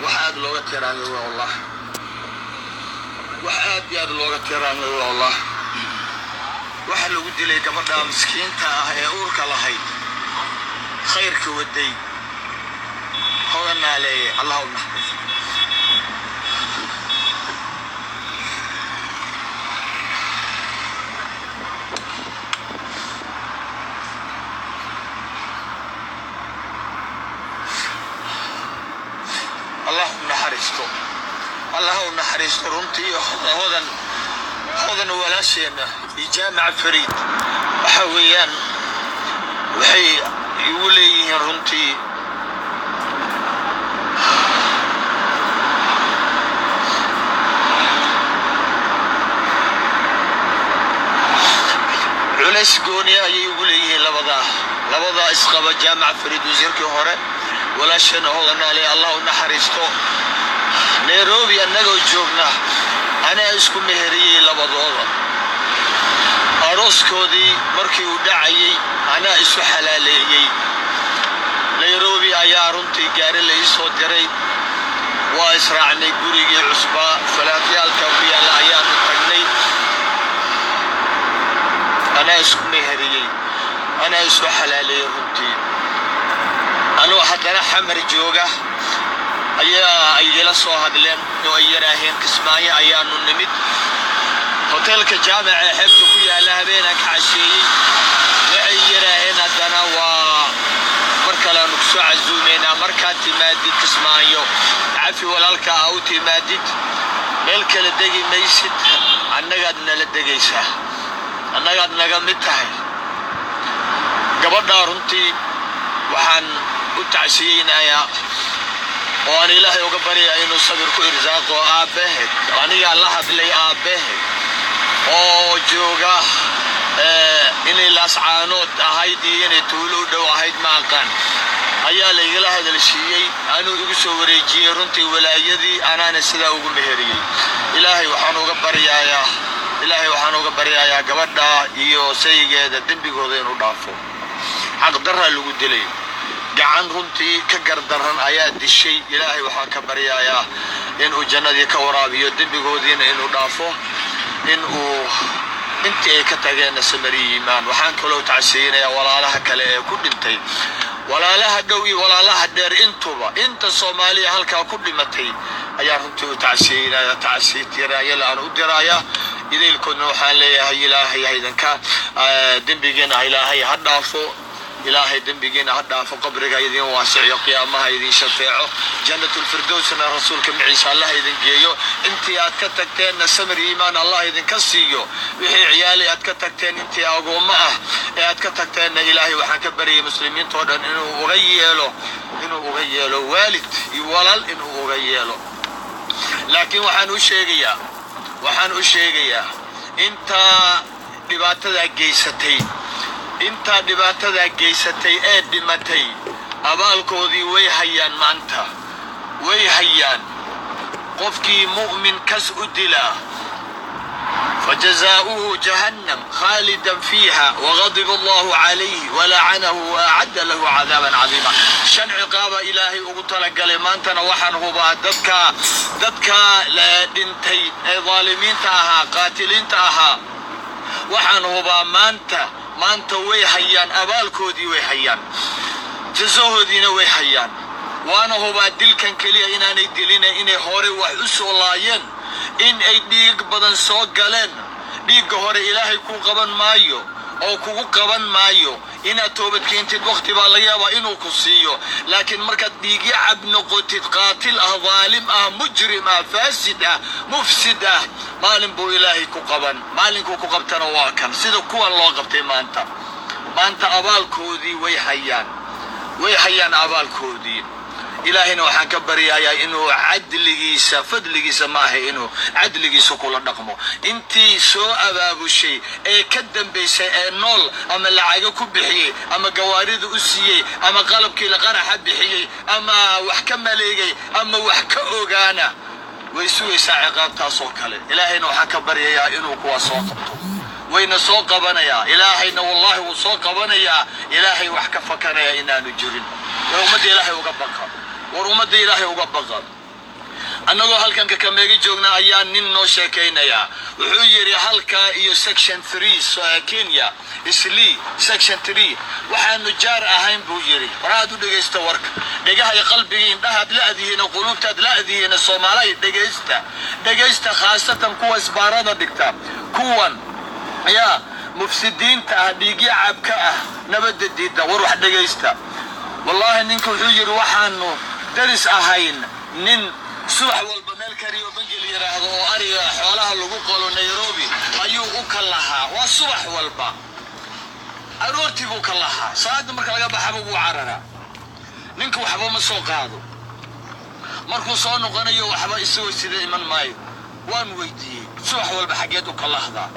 waxaad looga tiraahdo wallah waxaad yaad looga tiraahdo wallah waxa lagu dilay gabadha miskiinta ah ee uurka lahayd khayrka waday hodanaa leeyahay allahumma اللهم نحرست رنتي هذا ولا شينا جامع فريد وحويان وحي يولي رنتي عليس قونيا يولي لبضا اسقب جامع فريد وزيرك هوري ولا شينا هذا لي اللهم نحرستو نيروبي أنجو جوبنا أنا اسكو مهري لبضوضة أروس كودي مركي ودعي أنا اسو حلالي نيروبي أيارنتي قاري لي صدري وإسرعني قريقي عصبة فلاتيا الكوبية الأيام التقني أنا اسكو مهري أنا اسو حلالي رنتي أنا حتى حمر جوجة أي لا صو هذلين وأيراهين كسماية أيان النمد هوتيل كجامع حبت فيها لهبينك عشي وأيراهين هذنا ومركلا نكسو عزومينا مركات مادي كسمايو عفي ولالك أوتي مادي ملك لدقي ميسد أنا قادنا لدقي سا أنا قادنا قمتها قبل دارنتي وحن وتعشينا يا وأنا إلهي وقبري إنه صبر كل رزاق وآبهك وأنا الله بلي آبهك أو جوجا إني لاسعانوت هايدي إني تولود وهايد ما كان أيها الإله هذا الشيء أنا أقصو وريجي رنتي ولا يدي أنا نسلا أقول مهري إلهي وحنو قبري يا إلهي وحنو قبري يا قبرنا يو سيجد الدنبي قوضين ودافو عقدرها اللي قد لي gacan runtii ka gardaran ayaa dishay ilaahay waxa ka baryayaa in uu jannadii ka waraabiyo dambigoodiina inuu dhaafo in uu intii ay ka tageen samariimaan waxaan kaloo tacsiyeenaya walaalaha kale ee ku dhintay walaalaha dhow iyo walaalaha dheer inta Soomaaliya halka ku dhimatay ayaa runtii tacsiyeenaya tacsiytiraya aan u diraya idiilkoodna waxaan leeyahay ilaahay haydanka dambigeena ilaahay ha dhaafo إلهي دنبيجينا هدا فقبرك يدين واسع يا قيامها يدين شفيعه جنة الفردوس أنا رسولك معيسى الله يدين جيو أنتي أتكتكتين سمر إيمان الله يدين كسيو وحي عيالي أتكتكتين أنتي أقوم معه أتكتكتين إلهي وحنكبري مسلمين طولا إنه أغيله والد يولل إنه أغيله لكن وحن أشيغيا أنت دباتة جيستي inta dhibaatada geysatay ee dhimatay abaalkoodii way hayaan maanta way hayaan qofkii mu'min kas u dila فجزاؤه جهنم خالدا فيها وغضب الله عليه ولعنه وأعد له عذابا عظيما شن عقاب إلهي أقتلق لمانتنا وحن هبا ددك لا دنتي ظالمين تاها قاتلين تاها وحن هبا maanta way hayaan abaalkoodii way hayaan jazahoodiina way hayaan waana hubaa dilkan kaliya inaanay dilina inay hore wax u soo laayeen in ay dhiig badan soo galeen dhiigga hore ilaahay ku qaban maayo oo kugu qaban maayo inaad toobad keentid waqti baa laga yaabaa inuu ku siiyo laakiin markaad dhiig yacab noqotid qaatil ah dhaalim ah mujrim ah faasid ah mufsid ah maalin buu ilaahay ku qaban maalinkuu ku qabtana waa kan sida kuwan loo qabtay maanta abaalkoodii way hayaan abaalkoodii ilaahina waxaan ka baryayaa inuu cadligiisa fadligiisa maaha inuu cadligiisa kula dhaqmo intii soo abaabushay ee ka dambeysay ee nool ama lacaga ku bixiyay ama gawaarida u siiyay ama qalabkii la qaraxa bixiyay ama wax ka maleegay ama wax ka ogaana way sugaysaa ciqaabtaas oo kale ilaahina waxaan ka baryayaa inuu kuwa soo qabto wayna soo qabanayaa ilaahayna wallahi wuu soo qabanayaa ilaahay wax ka fakanaya inaanu jirin ummadda ilaahay uga baqa war ummadda ilaahay uga baqa annagoo halkan Kakamega joogna ayaa nin noo sheekaynaya wuxuu yiri halka iyo section 3 Kenya isli section 3 waxaanu jaar ahayn buu yiri waraad u dhageysta warka dhagaha qalbiga indhaha adlaadiina qulubta adlaadiina Soomaaliya dhageysta khaasatan kuwa isbaarada dhigta kuwan ya mufsidiinta dhiigi cabka ah nabad diida war wax dhageysta wallahi ninku wuxuu yiri waxaanu daris ahayn nin subax walba meel kariyo bangil yiraahdo oo ariga xoolaha lagu qolo Nairobi ayuu u kalaha waa subax walba aroortii buu kalaha saacad marka laga baxabo uu carara ninku waxba ma soo qaado markuu soo noqonayo waxba isoo sida iman maayo waan weydiiyay subax walba xageed u kalahda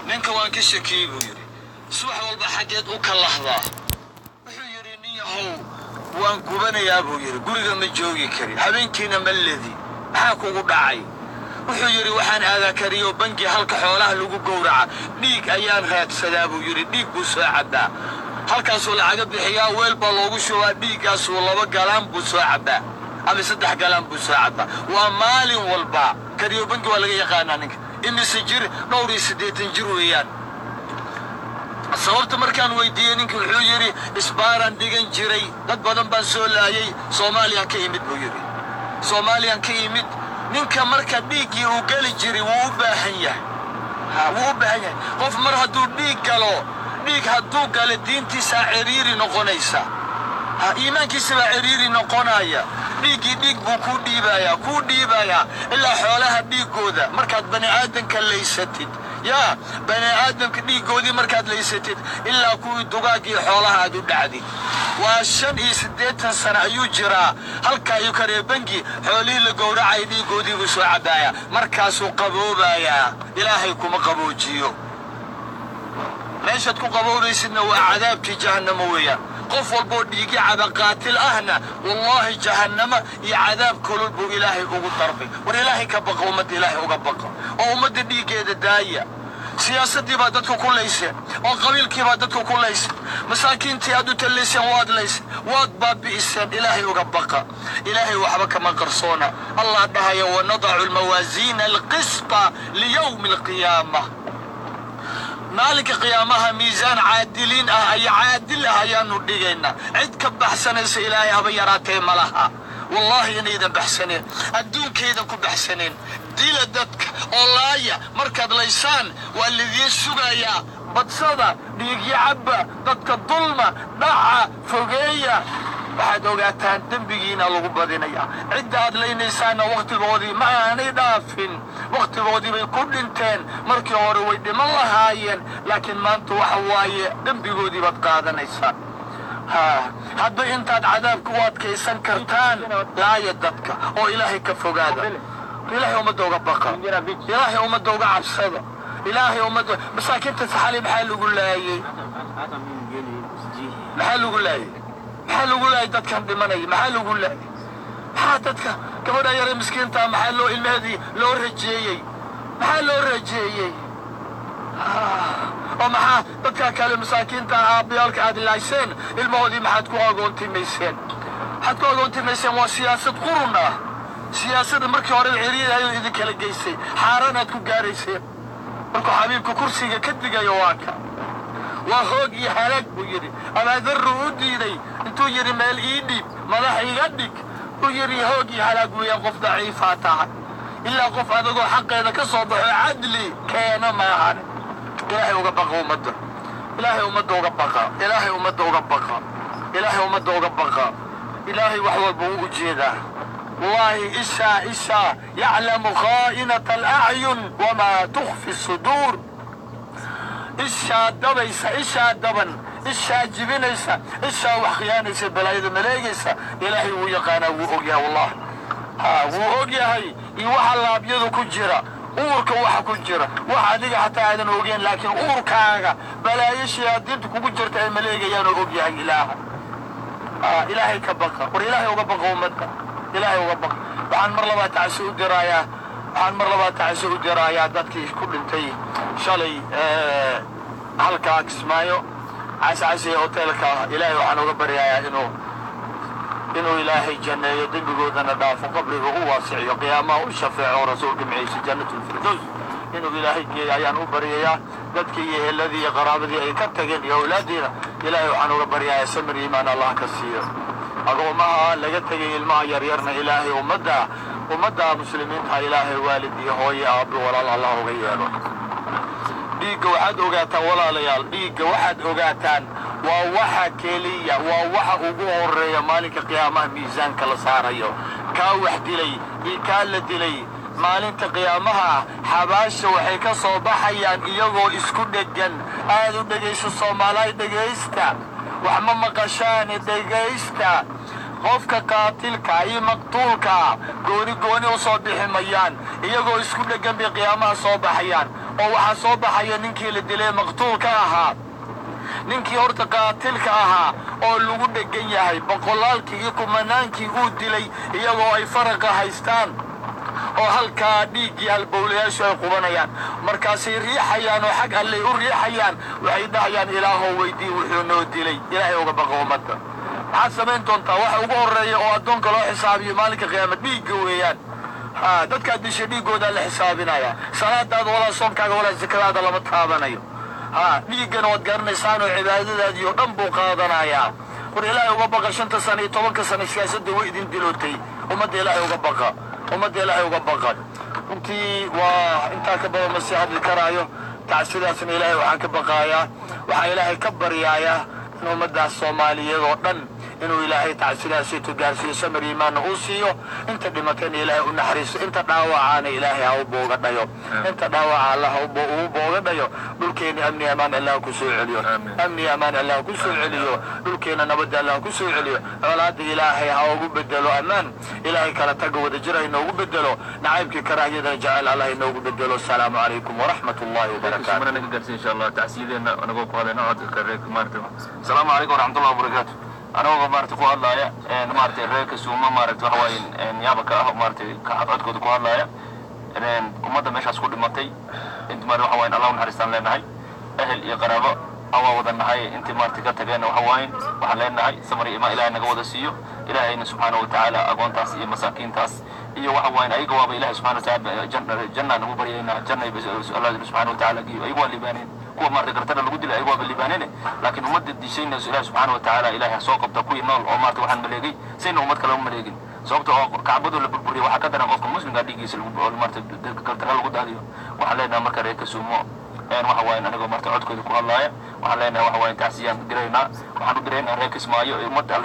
ninka waan ka shakiyay buu yiri subax walba xageed u kalahda wuxuu yiri nin yahow waan gubanayaa buu yiri guriga ma joogi kari habeenkiina ma leedi waxa kugu dhacay wuxuu yiri waxaan aaga kariyo bangi halka xoolaha lagu gowraca dhiig ayaan raadsadaa buu yiri dhiig buu soo cadaa halkaas oo lacag bixiyaa weel baa loogu shubaa dhiigaas oo 2 galaan buu soo cadaa ama 3 galaan buu soo cadaa waa maalin walba kariyo bangi waa laga yaqaanaa ninka imise jir dhowr iyo 80 jir weeyaan sababta markaan weydiiyay ninka wuxuu yiri isbaaran dhigan jiray dad badan baan soo laayay Soomaaliya ka yimid buu yiri Soomaaliya ka yimid ninka marka dhiigi uu gali jiray wuu u baahan yahay qof mar hadduu dhiig galo dhiig hadduu galo diintiisa ciriiri noqonaysa iimaankiisa baa ciriiri noqonaya dhiig buu ku dhiibaya ilaa xoolaha dhiigooda markaad bani aadanka leysatid يا بني آدم كدي جودي مركز ليستيد إلا كوي دقاقي حولها دو دعدي وشن يسديت سنة يجرى هل كايو كري بنجي حولي لقورا عيدي جودي وسو عدايا مركز قبوبا يا إلهي كوم قبوجيو ليش تكون قبوبا يسدنا وعذاب في جهنم ويا قف والبود يجي على قاتل أهنا والله جهنم يعذاب كل البو إلهي أقول طرفي والإلهي كبقى ومد إلهي أقبقى ومد ديجي داية سياسة دي بادتكو كل ليسين وقبيل كي بادتكو كل ليسين مساكين تيادو تليسين واد ليسين واد باب بإسان إلهي أقبقى إلهي وحبك من قرصونا الله دهايا ونضع الموازين القسط ليوم القيامة مالك قيامها ميزان عادلين أي عادلها يا نودينا عد كبحسن إلهي أبيراتي ملها والله إني بحسنين الدون كيدا كبحسنين دي لدتك والله مركز ليسان والذي السقايا بتصدى ديجي عبا دتك الظلمة دعا فوقية بعد وقتان دنبيين لغو بدينيا عد هاد لينيسان وقت بودي ما أنا دافن وقت بودي بيكون انتين مركي هوروي دي مالله هايين لكن ما انتو وحواي دنبي بودي بتقادا نيسان هاد انت عذاب قوات كيسان كرتان لا يددك او إلهي كفوقادا إلهي ومدوغا بقى إلهي ومدوغا عبسادا إلهي ومدوغا مساكين تتحالي بحال يقول لاي بحال يقول لاي محل يقول لي دتك دمني محل يقول لي حاتتك كبدا يري مسكينتا محل لو المهدي لو رجيي محل لو رجيي ومحا دتك كل مساكينتا ابيالك عاد لايسين المهدي ما حد كو اغونتي ميسين حد كو اغونتي ميسين وسياسه قرنا سياسه markii hore ciriir ay idin kala geysay xaaranaad ku gaaraysay markuu xabiibku kursiga ka digayo waaka وهوج يهلك ويري أما ذر وديني أنتو يري مال إيدي ملاح يقدك ويري هوج يهلك ويقف ضعيفاتها إلا قف هذا حق إذا كصوب عدلي كان ما هذا إلهي وقبقى ومده إلهي ومده وقبقى إلهي ومده وقبقى إلهي ومده وقبقى إلهي وحوى البوء جيدا والله إشا يعلم خائنة الأعين وما تخفي الصدور إشا دبيسا إشا دبن إشا جبينيسا إشا وحيانيسا بلايد ملايقيسا إلهي ويقانا ووقيا والله ووقيا هاي يوحى الله بيضو كجيرا أورك وحا كجيرا وحا ديك حتى عيدن وقين لكن أوركاغا بلايشي دينتو كجيرتا الملايقيا ووقيا إلها إلهي كبقى وإلهي وقبقى ومدى إلهي وقبقى وعن مرلبا تعسو درايا عن مرلبا تعسو درايا دادكي كل انتي شالي halka kismaayo عسى هوتيلك إلهي وحنا وقبر يا إنه إنه إلهي جنة يدنبقوا ذا نداف قبره هو واسع قيامه الشفاع ورسولك معيش جنة الفردوس إنه إلهي أيان أبريا ذاتك الذي قرابتي أي كتغين يا أولادنا إلهي وحنو بريا يسمر إيمان الله كثير أقومها لقتغي الماء يريرنا إلهي ومدى مسلمين إلهي والدي هو يا أبو ولا الله وغيره dhiigga waxaad ogaataan walaalayaal dhiigga waxaad ogaataan waa waxa keliya waa waxa ugu horeeya maalinka qiyaamaha miisaanka la saarayo kaa wax dilay iyo kaa la dilay maalinta qiyaamaha xabaasha waxay ka soo baxayaan iyagoo isku dhegan aad u dhegayso Soomaaliya dhegaysta wax ma maqashaan dhegaysta qofka qaatilka iyo maqtuulka gooni u soo biximayaan iyagoo isku dhegan bi qiyaamaha soo baxayaan oo waxa soo baxaya ninkii la dilay maqtuulka ahaa ninkii horta qaatilka ahaa oo lagu dhegan yahay boqolaalkii iyo kumanaankii uu dilay iyagoo ay faraqa haystaan oo halkaa dhiiggii halbowlayaashu ay qubanayaan markaasay riixayaan oo xag alle u riixayaan waxay dhahayaan ilaahow weydii wuxuu noo dilay ilaahay uga baqo ummadda maxaad samayn doontaa waxa ugu horeeya oo addoonka loo xisaabiyo maalinka qiyaamad dhiigga weeyaan dadkaad dishay dhiiggoodaa la xisaabinaya salaadaada walaa soomkaaga walaa zakadaada lama taabanayo dhiiggana waad garanaysaan oo cibaadadaadii oo dhan buu qaadanayaa war ilaahay uga baqa 5 sano iyo 10 sano siyaasadda way idin dilootay ummadda ilaahay uga baqa intii waa intaa ka badan ma sii hadli karaayo tacsidaasna ilaahay waxaan ka baqaayaa waxaa ilaahay ka baryayaa in ummaddaas Soomaaliyeed oo dhan inuu ilaahay tacsidaasi gaarsiiyo samir iimaan uu siiyo inta dhimatay ilaahay u naxariiso inta dhaawacana ilaahay ha u booga dhayo inta dhaawaca Allah u booga dhayo dhulkeena amni amaan Allah ku soo celiyo amni amaan Allah ku soo celiyo dhulkeena nabad Allah ku soo celiyo walaad ilaahay ha ugu bedelo amaan ilaahay kala tago wada jira inuu bedelo nacaybki karaahiyada jacayl Allah inuu bedelo salaamu alaykum wa rahmatullahi wa barakatuh mana naga gaarsiin insha Allah tacsiideena anagu ku hadlayna codka reer maartay salaamu alaykum wa rahmatullahi wa barakatuh أنا مارت قوال لايا مارت الرئيس سوما مارت وحوين يابك مارت كعبد كود قوال لايا وماذا مش هسكت ماتي أنت مارت وحوين الله ونحرستان لنا هاي أهل يقربوا أو وضعنا هاي أنت مارت كتجنا وحوين وحلينا هاي سمري إما إلهي نجود السيو إلهي سبحانه وتعالى أقوان تاس مساكين تاس iyo waxa weyn ay go'aaba ilaahay subhanahu wa ta'ala janna nagu bariyayna janna Allah subhanahu wa ta'ala ay waa libaaneen kuwa martay kartada lagu dilay ay waa libaaneen laakiin ummadda disayna ilaahay subhanahu wa ta'ala ilaahay soo qabta ku nool oo martay waxaan maleegay sayna ummad kale u maleegin sababtoo ah kacbadu la burburiyo waxa ka daran qofka muslimka dhigiisa lagu martay kartada lagu daadiyo waxa leenahay marka reer ka suumo waxa weyn aniga martay codkooda ku hadlaaya waxa leenahay waxa weyn tacsiyaan direena waxaan u direena reer Kismaayo ummadda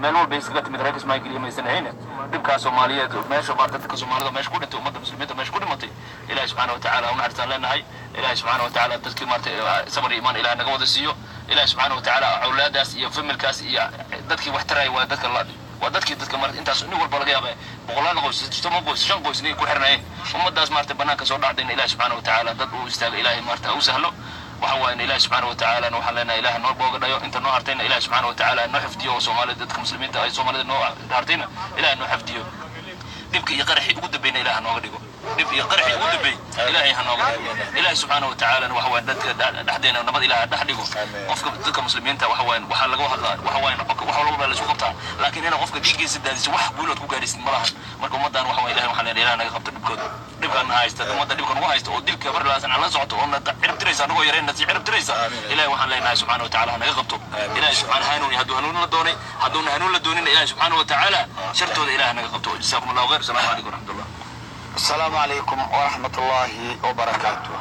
meel walba iskaga timid reer Kismaayo kaliya ma isanayn dibka Soomaaliyeed meesha martay Soomaalida meesha ku dhintay ummadda muslimiinta meesha ku dhimatay ilaahay subhanahu wa ta'ala una hartaan leenahay ilaahay subhanahu wa ta'ala dadkii martay sabr iimaan ilaahay naga wada siiyo ilaahay subhanahu wa ta'ala awlaadaas iyo familkaas iyo dadkii wax taray waa dadka dadka martay intaas nin walba laga yaabay boqolaan qoys 6 qoys 5 qoys ku xirnayeen ummaddaas martay banaanka soo dhacdayna ilaahay subhanahu wa ta'ala dad uu istaaga ilaahay martay u sahlo وحوان إله سبحانه وتعالى وحلنا إله نور بوجد أنت نور هرتين إله سبحانه وتعالى نور حفديه وصومالي ضد مسلمين أي صومالي نور هرتين إله نور حفديه دبك يقرح يقود بين إله نور ديقو دبك يقرح يقود بين إلهي هنور إله سبحانه وتعالى وحوان دحدينا ونبض إله دحديقو وفق ضد مسلمين وحوان وحلقوا هلا وحوان وحولوا بلا سوقتها لكن هنا وفق ديجي سدادس وح بقولوا تقول جالس ملاحظ مركم مدان وحوان إله وحلنا إله نقطة دبكود دبكان هايست مدان دبكان وهايست ودبك بر لازم على صوته ونا عرب تريسا نقول يرين نسي عرب تريسا إلهي وحلنا سبحانه وتعالى نقطة إلهي سبحانه هانون يهدو هانون لدوني هانون لدوني إلهي سبحانه وتعالى شرطه إله نقطة جزاكم الله خير السلام عليكم ورحمة الله السلام عليكم ورحمة الله وبركاته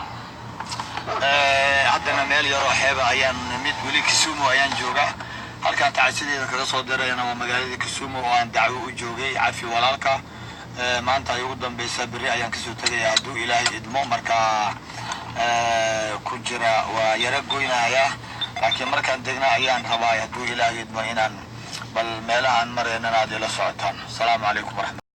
عندنا ميل يروح حيبة أيام ميت ولي كسومو أيام جوجا هل كان تعسيدي ذكر صوت درينا ومجالي كسومو وأن دعوه جوجي عفي ولالك ما أنت يقدم بيسبري أيام كسوتي يعدو إلهي إدمو مركا كجرا ويرجونا يا لكن مركا دقنا أيام هواي يعدو إلهي إدمو إنان بل ميلا عن مرينا نادي لصعتان السلام عليكم ورحمة الله